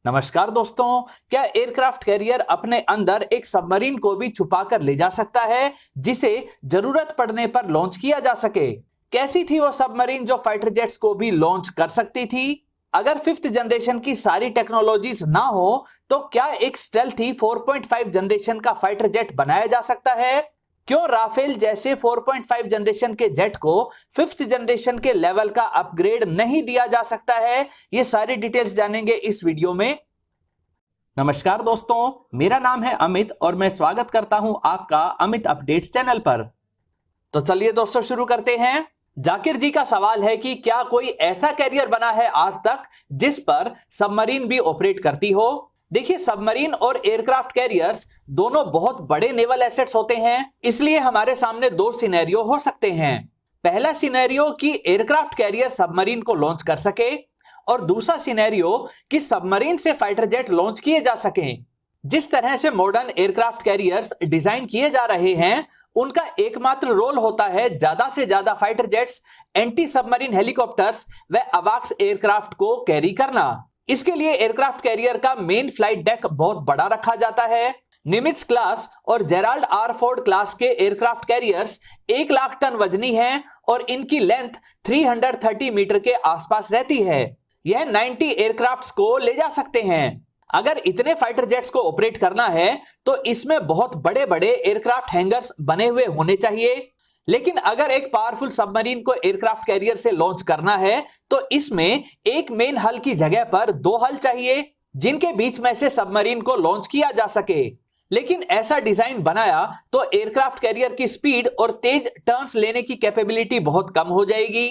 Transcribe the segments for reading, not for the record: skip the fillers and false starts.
नमस्कार दोस्तों, क्या एयरक्राफ्ट कैरियर अपने अंदर एक सबमरीन को भी छुपा कर ले जा सकता है जिसे जरूरत पड़ने पर लॉन्च किया जा सके? कैसी थी वो सबमरीन जो फाइटर जेट्स को भी लॉन्च कर सकती थी? अगर फिफ्थ जनरेशन की सारी टेक्नोलॉजीज ना हो तो क्या एक स्टेल्थी 4.5 जनरेशन का फाइटर जेट बनाया जा सकता है? क्यों राफेल जैसे 4.5 जनरेशन के जेट को फिफ्थ जनरेशन के लेवल का अपग्रेड नहीं दिया जा सकता है? ये सारी डिटेल्स जानेंगे इस वीडियो में। नमस्कार दोस्तों, मेरा नाम है अमित और मैं स्वागत करता हूं आपका अमित अपडेट्स चैनल पर। तो चलिए दोस्तों शुरू करते हैं। जाकिर जी का सवाल है कि क्या कोई ऐसा कैरियर बना है आज तक जिस पर सबमरीन भी ऑपरेट करती हो? देखिए, सबमरीन और एयरक्राफ्ट कैरियर्स दोनों बहुत बड़े नेवल एसेट्स होते हैं, इसलिए हमारे सामने दो सिनेरियो हो सकते हैं। पहला सिनेरियो कि एयरक्राफ्ट कैरियर सबमरीन को लॉन्च कर सके और दूसरा सिनेरियो कि सबमरीन से फाइटर जेट लॉन्च किए जा सकें। जिस तरह से मॉडर्न एयरक्राफ्ट कैरियर्स डिजाइन किए जा रहे हैं, उनका एकमात्र रोल होता है ज्यादा से ज्यादा fighter jets, anti submarine helicopters व अवाक्स एयरक्राफ्ट को कैरी करना। इसके लिए एयरक्राफ्ट कैरियर का मेन फ्लाइट डेक बहुत बड़ा रखा जाता है। निमित्ज क्लास और जेराल्ड आर फोर्ड क्लास के एयरक्राफ्ट कैरियर्स 1 लाख टन वजनी हैं और इनकी लेंथ 330 मीटर के आसपास रहती है। यह 90 एयरक्राफ्ट्स को ले जा सकते हैं। अगर इतने फाइटर जेट्स को ऑपरेट करना है तो इसमें बहुत बड़े बड़े एयरक्राफ्ट हैंगर्स बने हुए होने चाहिए। लेकिन अगर एक पावरफुल सबमरीन को एयरक्राफ्ट कैरियर से लॉन्च करना है तो इसमें एक मेन हल की जगह पर 2 हल चाहिए जिनके बीच में से सबमरीन को लॉन्च किया जा सके। लेकिन ऐसा डिजाइन बनाया तो एयरक्राफ्ट कैरियर की स्पीड और तेज टर्न्स लेने की कैपेबिलिटी बहुत कम हो जाएगी।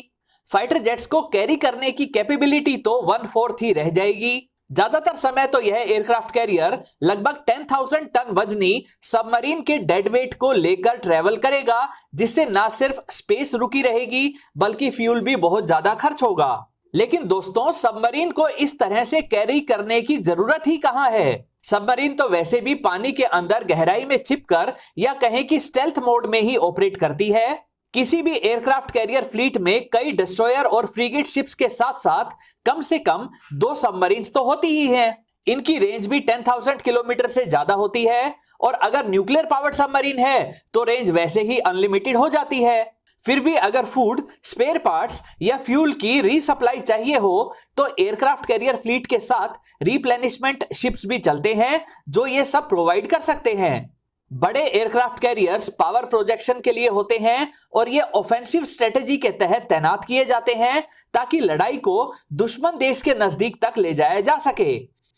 फाइटर जेट्स को कैरी करने की कैपेबिलिटी तो 1/4 ही रह जाएगी। ज्यादातर समय तो यह एयरक्राफ्ट कैरियर लगभग 10,000 टन वजनी सबमरीन के डेड वेट को लेकर ट्रेवल करेगा, जिससे ना सिर्फ स्पेस रुकी रहेगी बल्कि फ्यूल भी बहुत ज्यादा खर्च होगा। लेकिन दोस्तों, सबमरीन को इस तरह से कैरी करने की जरूरत ही कहां है? सबमरीन तो वैसे भी पानी के अंदर गहराई में छिपकर या कहें कि स्टेल्थ मोड में ही ऑपरेट करती है। किसी भी एयरक्राफ्ट कैरियर फ्लीट में कई डिस्ट्रॉयर और फ्रीगेट शिप्स के साथ साथ कम से कम 2 सबमरीन्स तो होती ही हैं। इनकी रेंज भी 10,000 किलोमीटर से ज्यादा होती है और अगर न्यूक्लियर पावर्ड सबमरीन है तो रेंज वैसे ही अनलिमिटेड हो जाती है। फिर भी अगर फूड, स्पेयर पार्ट्स या फ्यूल की रीसप्लाई चाहिए हो तो एयरक्राफ्ट कैरियर फ्लीट के साथ रिप्लेनिशमेंट शिप्स भी चलते हैं जो ये सब प्रोवाइड कर सकते हैं। बड़े एयरक्राफ्ट कैरियर्स पावर प्रोजेक्शन के लिए होते हैं और ये ऑफेंसिव स्ट्रेटेजी के तहत तैनात किए जाते हैं ताकि लड़ाई को दुश्मन देश के नजदीक तक ले जाया जा सके।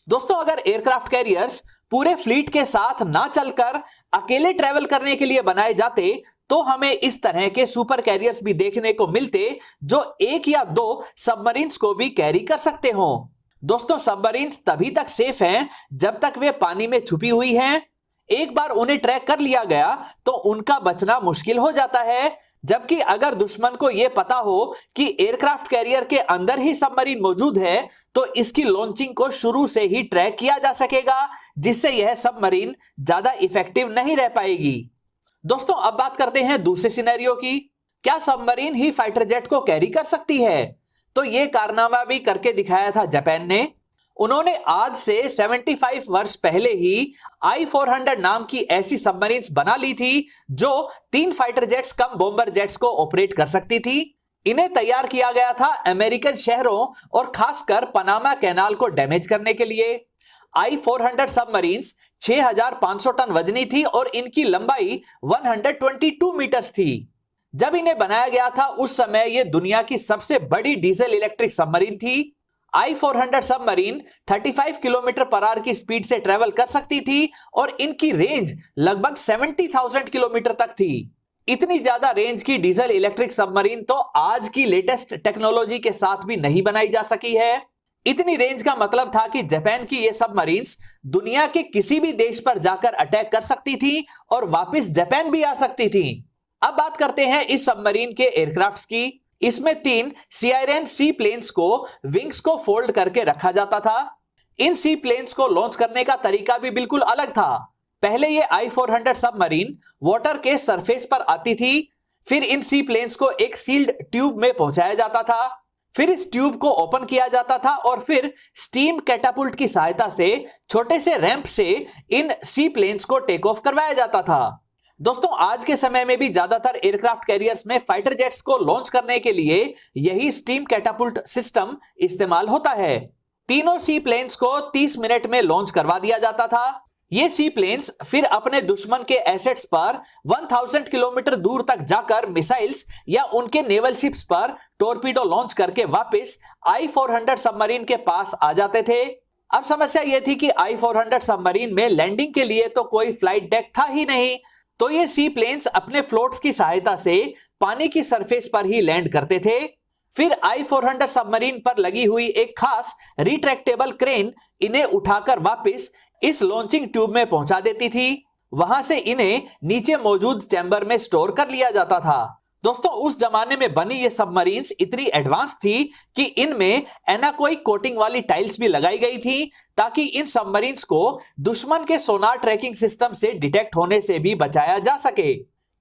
दोस्तों, अगर एयरक्राफ्ट कैरियर्स पूरे फ्लीट के साथ ना चलकर अकेले ट्रेवल करने के लिए बनाए जाते तो हमें इस तरह के सुपर कैरियर्स भी देखने को मिलते जो 1 या 2 सबमरीन्स को भी कैरी कर सकते हो। दोस्तों, सबमरीन्स तभी तक सेफ हैं जब तक वे पानी में छुपी हुई हैं। एक बार उन्हें ट्रैक कर लिया गया तो उनका बचना मुश्किल हो जाता है, जबकि अगर दुश्मन को यह पता हो कि एयरक्राफ्ट कैरियर के अंदर ही सबमरीन मौजूद है तो इसकी लॉन्चिंग को शुरू से ही ट्रैक किया जा सकेगा, जिससे यह सबमरीन ज्यादा इफेक्टिव नहीं रह पाएगी। दोस्तों, अब बात करते हैं दूसरे सिनेरियो की। क्या सबमरीन ही फाइटर जेट को कैरी कर सकती है? तो यह कारनामा भी करके दिखाया था जापान ने। उन्होंने आज से 75 वर्ष पहले ही I-400 नाम की ऐसी सबमरीन्स बना ली थी जो 3 फाइटर जेट्स कम बॉम्बर जेट्स को ऑपरेट कर सकती थी। इन्हें तैयार किया गया था अमेरिकन शहरों और खासकर पनामा कैनाल को डैमेज करने के लिए। I-400 सबमरीन्स 6,500 टन वजनी थी और इनकी लंबाई 122 मीटर्स थी। जब इन्हें बनाया गया था उस समय यह दुनिया की सबसे बड़ी डीजल इलेक्ट्रिक सबमरीन थी। I-400 submarine 35 kilometre per hour की स्पीड से ट्रेवल कर सकती थी और इनकी रेंज लगभग 70,000 किलोमीटर तक थी। इतनी ज्यादा रेंज की डीजल इलेक्ट्रिक सबमरीन तो आज की लेटेस्ट टेक्नोलॉजी के साथ भी नहीं बनाई जा सकी है। इतनी रेंज का मतलब था कि जापान की ये सबमरीन्स दुनिया के किसी भी देश पर जाकर अटैक कर सकती थी और वापस जापान भी आ सकती थी। अब बात करते हैं इस सबमरीन के एयरक्राफ्ट्स की। इसमें 3 सीआईरन सी प्लेन्स को विंग्स को फोल्ड करके रखा जाता था। इन सी प्लेन्स को लॉन्च करने का तरीका भी बिल्कुल अलग था। पहले ये I-400 सबमरीन वाटर के सरफेस पर आती थी, फिर इन सी प्लेन्स को एक सील्ड ट्यूब में पहुंचाया जाता था, फिर इस ट्यूब को ओपन किया जाता था और फिर स्टीम कैटापुल्ट की सहायता से छोटे से रैंप से इन सी प्लेन्स को टेक ऑफ करवाया जाता था। दोस्तों, आज के समय में भी ज्यादातर एयरक्राफ्ट कैरियर्स में फाइटर जेट्स को लॉन्च करने के लिए यही स्टीम कैटापुल्ट सिस्टम इस्तेमाल होता है। तीनों सी प्लेन्स को 30 मिनट में लॉन्च करवा दिया जाता था। ये सी प्लेन्स फिर अपने दुश्मन के एसेट्स पर 1000 किलोमीटर दूर तक जाकर मिसाइल्स या उनके नेवल शिप्स पर टॉर्पीडो लॉन्च करके वापस I-400 सबमरीन के पास आ जाते थे। अब समस्या यह थी कि I-400 सबमरीन में लैंडिंग के लिए तो कोई फ्लाइट डेक था ही नहीं, तो ये सी प्लेन्स अपने फ्लोट्स की सहायता से पानी की सरफेस पर ही लैंड करते थे। फिर I-400 सबमरीन पर लगी हुई एक खास रिट्रैक्टेबल क्रेन इन्हें उठाकर वापस इस लॉन्चिंग ट्यूब में पहुंचा देती थी। वहां से इन्हें नीचे मौजूद चैम्बर में स्टोर कर लिया जाता था। दोस्तों, उस जमाने में बनी ये सबमरीन्स इतनी एडवांस थी कि इनमें एनाकोइक कोटिंग वाली टाइल्स भी लगाई गई थी ताकि इन सबमरीन्स को दुश्मन के सोनार ट्रैकिंग सिस्टम से डिटेक्ट होने से भी बचाया जा सके।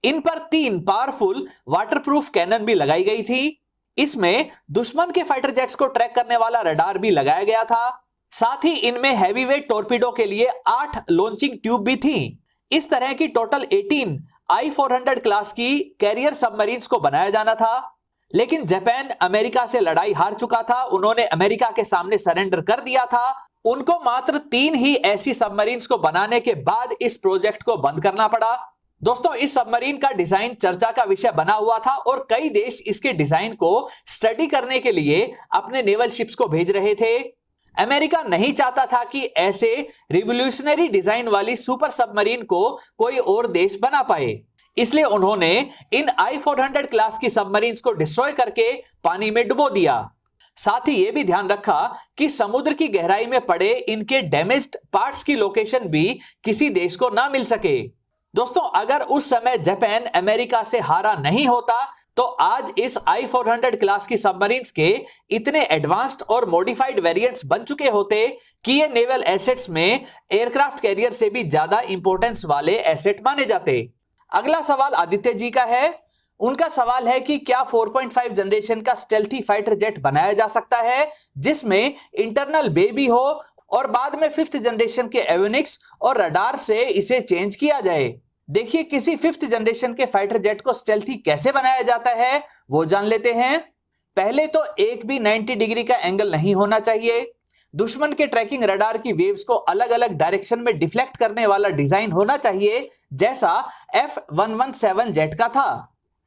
इन पर 3 पावरफुल वाटरप्रूफ कैनन भी लगाई गई थी। इसमें दुश्मन के फाइटर जेट्स को ट्रैक करने वाला रडार भी लगाया गया था। साथ ही इनमें हैवीवेट टॉर्पीडो के लिए 8 लॉन्चिंग ट्यूब भी थी। इस तरह की टोटल 18 I-400 क्लास की कैरियर सबमरीन्स को बनाया जाना था, लेकिन जापान अमेरिका से लड़ाई हार चुका था। उन्होंने अमेरिका के सामने सरेंडर कर दिया था। उनको मात्र 3 ही ऐसी सबमरीन्स को बनाने के बाद इस प्रोजेक्ट को बंद करना पड़ा। दोस्तों, इस सबमरीन का डिजाइन चर्चा का विषय बना हुआ था और कई देश इसके डिजाइन को स्टडी करने के लिए अपने नेवल शिप्स को भेज रहे थे। अमेरिका नहीं चाहता था कि ऐसे रिवॉल्यूशनरी डिजाइन वाली सुपर सबमरीन को कोई और देश बना पाए, इसलिए उन्होंने इन I-400 क्लास की सबमरीन्स को डिस्ट्रॉय करके पानी में डुबो दिया। साथ ही यह भी ध्यान रखा कि समुद्र की गहराई में पड़े इनके डैमेज्ड पार्ट्स की लोकेशन भी किसी देश को ना मिल सके। दोस्तों, अगर उस समय जापान अमेरिका से हारा नहीं होता तो आज इस I-400 क्लास की सबमरीन्स के इतने एडवांस्ड और मॉडिफाइड वेरिएंट्स बन चुके होते कि ये नेवल एसेट्स में एयरक्राफ्ट कैरियर से भी ज्यादा इंपॉर्टेंस वाले एसेट माने जाते। अगला सवाल आदित्य जी का है। उनका सवाल है कि क्या 4.5 जनरेशन का स्टेल्थी फाइटर जेट बनाया जा सकता है जिसमें इंटरनल बे भी हो और बाद में 5th जनरेशन के एवियोनिक्स और रडार से इसे चेंज किया जाए। देखिए, किसी 5th जनरेशन के फाइटर जेट को स्टेल्थी कैसे बनाया जाता है वो जान लेते हैं। पहले तो एक भी 90 डिग्री का एंगल नहीं होना चाहिए। दुश्मन के ट्रैकिंग रडार की वेव्स को अलग अलग डायरेक्शन में डिफ्लेक्ट करने वाला डिजाइन होना चाहिए, जैसा F117 जेट का था।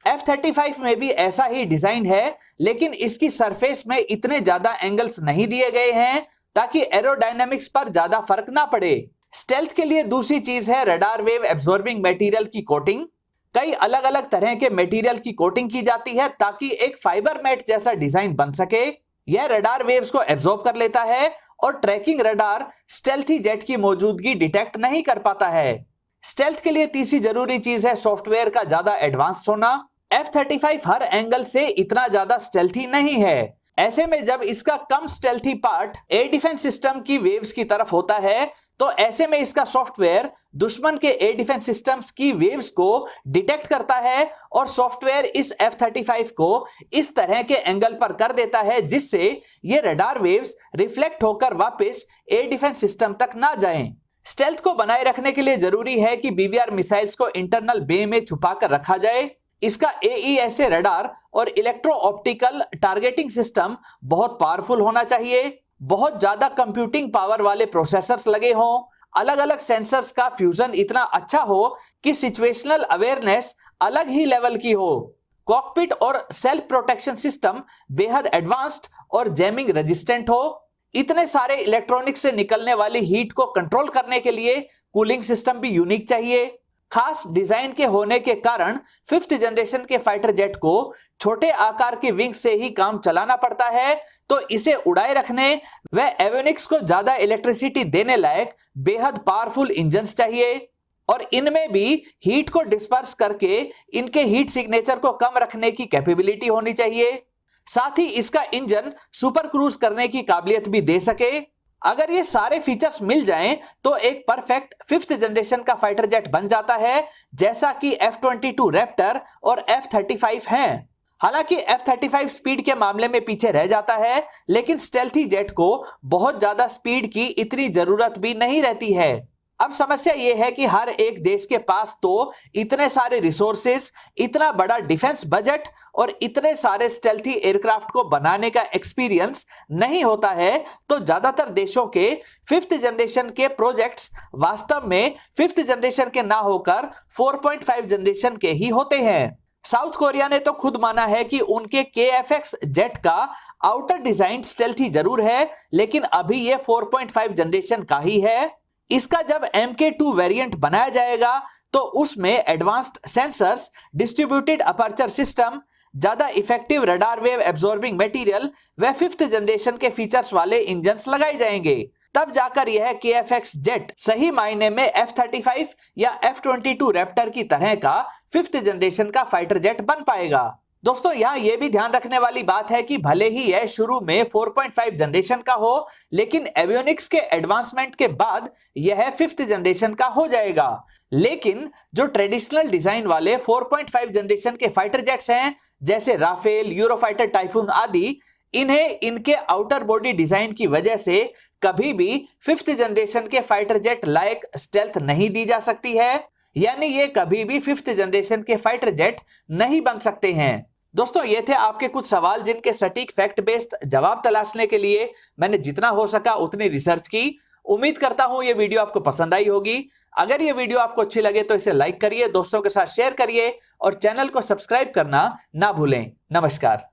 F-35 में भी ऐसा ही डिजाइन है, लेकिन इसकी सरफेस में इतने ज्यादा एंगल्स नहीं दिए गए हैं ताकि एरोडायनामिक्स पर ज्यादा फर्क ना पड़े। स्टेल्थ के लिए दूसरी चीज है रडार वेव एब्जॉर्बिंग मटेरियल की कोटिंग। कई अलग अलग तरह के मटेरियल की कोटिंग की जाती है ताकि एक फाइबर मैट जैसा डिजाइन बन सके। यह रडार वेव्स को एब्जॉर्ब कर लेता है और ट्रैकिंग रडार स्टेल्थी जेट की मौजूदगी डिटेक्ट नहीं कर पाता है। स्टेल्थ के लिए तीसरी जरूरी चीज है सॉफ्टवेयर का ज्यादा एडवांस्ड होना। F-35 हर एंगल से इतना ज्यादा स्टेल्थी नहीं है। ऐसे में जब इसका कम stealthy part air defence system की वेव्स की तरफ होता है तो ऐसे में इसका सॉफ्टवेयर दुश्मन के एयर डिफेंस सिस्टम्स की वेव्स को डिटेक्ट करता है और सॉफ्टवेयर इस F-35 को इस तरह के एंगल पर कर देता है जिससे ये रडार वेव्स रिफ्लेक्ट होकर वापस एयर डिफेंस सिस्टम तक ना जाएं। स्टेल्थ को बनाए रखने के लिए जरूरी है कि BVR मिसाइल्स को इंटरनल बे में छुपा कर रखा जाए। इसका AESA रडार और इलेक्ट्रो ऑप्टिकल टारगेटिंग सिस्टम बहुत पावरफुल होना चाहिए। बहुत ज्यादा कंप्यूटिंग पावर वाले प्रोसेसर्स लगे हों। अलग अलग सेंसर्स का फ्यूजन इतना अच्छा हो कि सिचुएशनल अवेयरनेस अलग ही लेवल की हो। कॉकपिट और सेल्फ प्रोटेक्शन सिस्टम बेहद एडवांस्ड और जैमिंग रेजिस्टेंट हो। इतने सारे इलेक्ट्रॉनिक्स से निकलने वाली हीट को कंट्रोल करने के लिए कूलिंग सिस्टम भी यूनिक चाहिए। खास डिजाइन के होने के कारण 5th जनरेशन के फाइटर जेट को छोटे आकार की विंग्स से ही काम चलाना पड़ता है, तो इसे उड़ाए रखने व एवियोनिक्स को ज्यादा इलेक्ट्रिसिटी देने लायक बेहद पावरफुल इंजन्स चाहिए और इनमें भी हीट को डिस्पर्स करके इनके हीट सिग्नेचर को कम रखने की कैपेबिलिटी होनी चाहिए। साथ ही इसका इंजन सुपर क्रूज करने की काबिलियत भी दे सके। अगर ये सारे फीचर्स मिल जाएं तो एक परफेक्ट 5th जनरेशन का फाइटर जेट बन जाता है, जैसा कि F-22 रैप्टर और F-35 हैं। हालांकि F-35 स्पीड के मामले में पीछे रह जाता है, लेकिन स्टेल्थी जेट को बहुत ज्यादा स्पीड की इतनी जरूरत भी नहीं रहती है। अब समस्या यह है कि हर एक देश के पास तो इतने सारे रिसोर्सेज, इतना बड़ा डिफेंस बजट और इतने सारे स्टेल्थी एयरक्राफ्ट को बनाने का एक्सपीरियंस नहीं होता है, तो ज्यादातर देशों के 5th जनरेशन के प्रोजेक्ट्स वास्तव में 5th जनरेशन के ना होकर 4.5 जनरेशन के ही होते हैं। साउथ कोरिया ने तो खुद माना है कि उनके KF-X जेट का आउटर डिजाइन स्टेल्थी जरूर है, लेकिन अभी ये 4.5 जनरेशन का ही है। इसका जब MK2 वेरिएंट बनाया जाएगा तो उसमें advanced sensors, distributed aperture system, ज्यादा effective radar wave absorbing material व 5th जनरेशन के फीचर्स वाले इंजन्स लगाए जाएंगे। तब जाकर यह KF-X जेट सही मायने में F-35 या F-22 रैप्टर की तरह का 5th जनरेशन का फाइटर जेट बन पाएगा। दोस्तों यहाँ यह भी ध्यान रखने वाली बात है कि भले ही यह शुरू में 4.5 जनरेशन का हो, लेकिन एवियोनिक्स के एडवांसमेंट के बाद यह 5th जनरेशन का हो जाएगा। लेकिन जो ट्रेडिशनल डिजाइन वाले 4.5 जनरेशन के फाइटर जेट्स हैं, जैसे राफेल, यूरोफाइटर टाइफून आदि, इन्हें इनके आउटर बॉडी डिजाइन की वजह से कभी भी 5th जनरेशन के फाइटर जेट लायक स्टेल्थ नहीं दी जा सकती है, यानी ये कभी भी 5th जनरेशन के फाइटर जेट नहीं बन सकते हैं। दोस्तों ये थे आपके कुछ सवाल जिनके सटीक फैक्ट बेस्ड जवाब तलाशने के लिए मैंने जितना हो सका उतनी रिसर्च की। उम्मीद करता हूं ये वीडियो आपको पसंद आई होगी। अगर ये वीडियो आपको अच्छी लगे तो इसे लाइक करिए, दोस्तों के साथ शेयर करिए और चैनल को सब्सक्राइब करना ना भूलें। नमस्कार।